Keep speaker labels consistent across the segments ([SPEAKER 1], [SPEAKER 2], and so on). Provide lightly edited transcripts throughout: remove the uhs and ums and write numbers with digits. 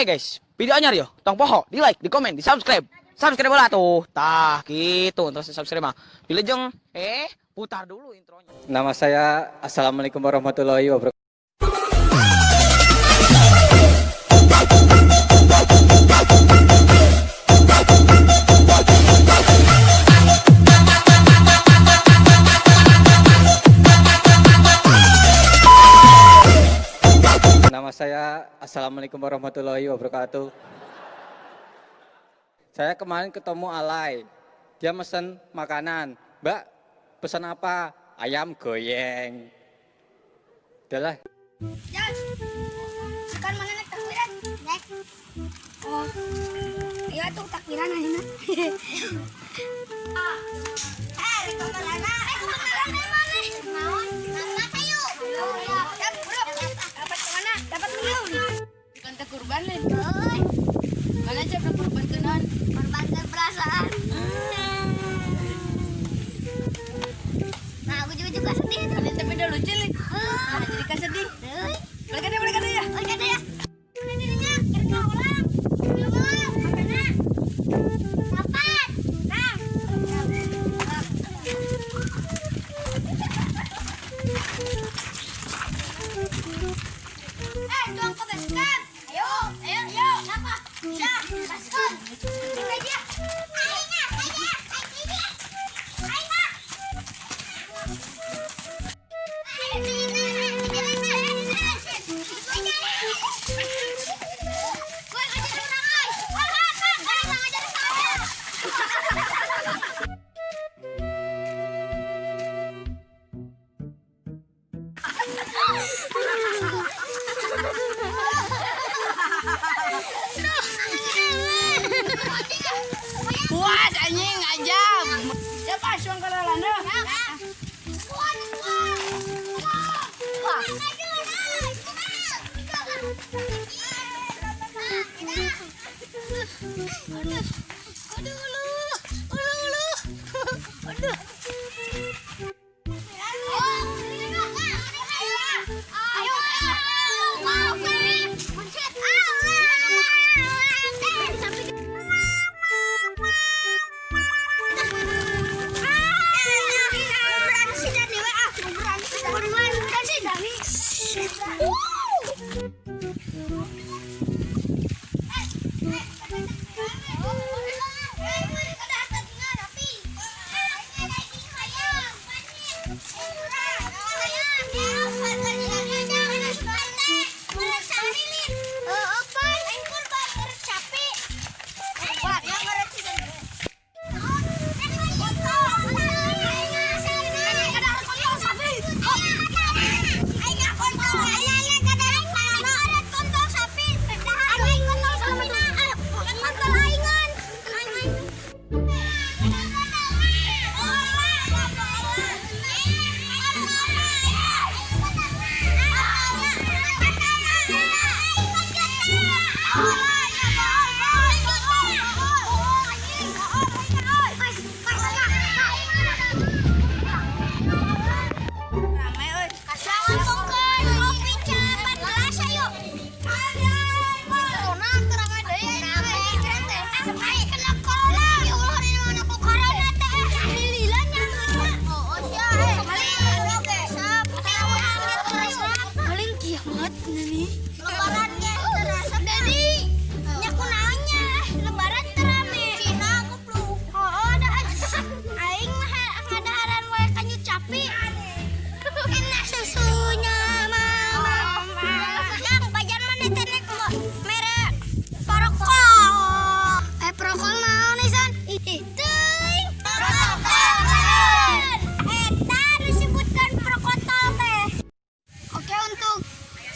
[SPEAKER 1] Oke guys, videonya Rio, tong poho, di like, di komen, di subscribe. Subscribe bola tuh. Tah, gitu. Terus di subscribe mah. Wilujeng, putar dulu intronya.
[SPEAKER 2] Nama saya Assalamualaikum warahmatullahi wabarakatuh. Nama saya Assalamualaikum warahmatullahi wabarakatuh. Saya kemarin ketemu Alay. Dia mesen makanan. Mbak, pesan apa? Ayam goyeng. Udahlah.
[SPEAKER 3] Jan, kan mana naik takbiran? Naik. Oh, iya tuh takbiran aja. Ke mana? Mana? Mau? Mama kayu. Siap, bro. Dapat kemana? Dapat miliun.
[SPEAKER 4] Bukan ke kurban nih. Mana aja udah kurban kenan.
[SPEAKER 3] Korban perasaan. Nah, aku juga sedih.
[SPEAKER 4] Ada tapi udah lucu nih. Jadi kan sedih. Balik aja ya.
[SPEAKER 3] Balik aja ya. Ini dirinya, kira orang. Belum, makanya. Dapat. Nah. Tuang ke baskom. Ayo. Siapa? Siapa? Baskom. Ini aja. Ayo.
[SPEAKER 4] Puas anjing ngajam. Siapa suang kalalana?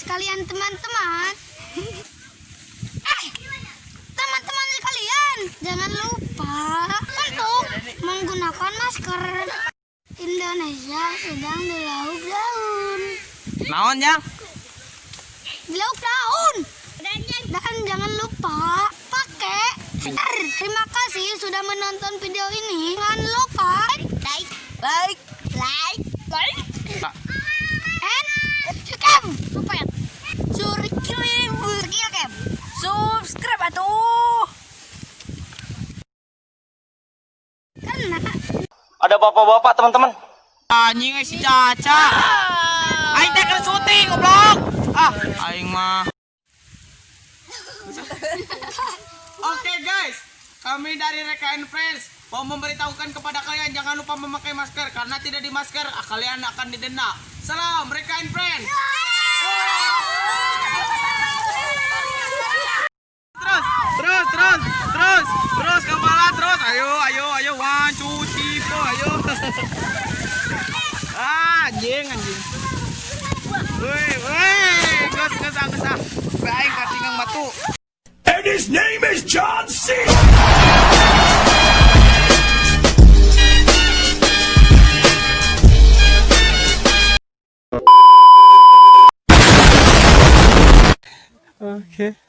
[SPEAKER 3] Kalian teman-teman, teman-teman sekalian, jangan lupa untuk menggunakan masker. Indonesia sedang dilauk daun.
[SPEAKER 1] Naon, Jang?
[SPEAKER 3] Dilauk daun. Dan jangan lupa pakai share. Terima kasih sudah menonton video ini. Jangan lupa like, and subscribe. Apa ya? Subscribe.
[SPEAKER 5] ada bapak-bapak teman-teman.
[SPEAKER 1] Anjing si Caca. Aing teh keur syuting goblok. Aing mah. Oke guys, kami dari Reka and Friends mau memberitahukan kepada kalian jangan lupa memakai masker karena tidak di masker kalian akan didenda. Salam Reka and Friends. Terus kepala terus. Ayo 1 2 3 ayo. Anjing. Woi, gas. Baik katingang batu.
[SPEAKER 6] And his name is John C.
[SPEAKER 2] Oke.